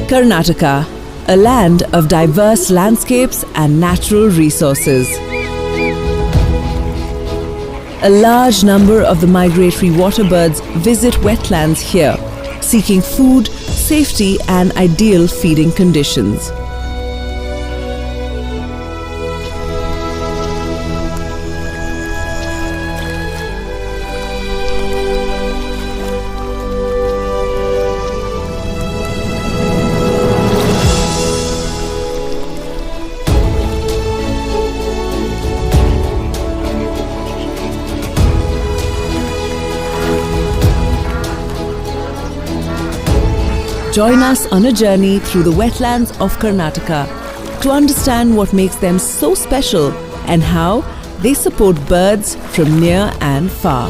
Karnataka, a land of diverse landscapes and natural resources. A large number of the migratory waterbirds visit wetlands here, seeking food, safety and ideal feeding conditions. Join us on a journey through the wetlands of Karnataka to understand what makes them so special and how they support birds from near and far.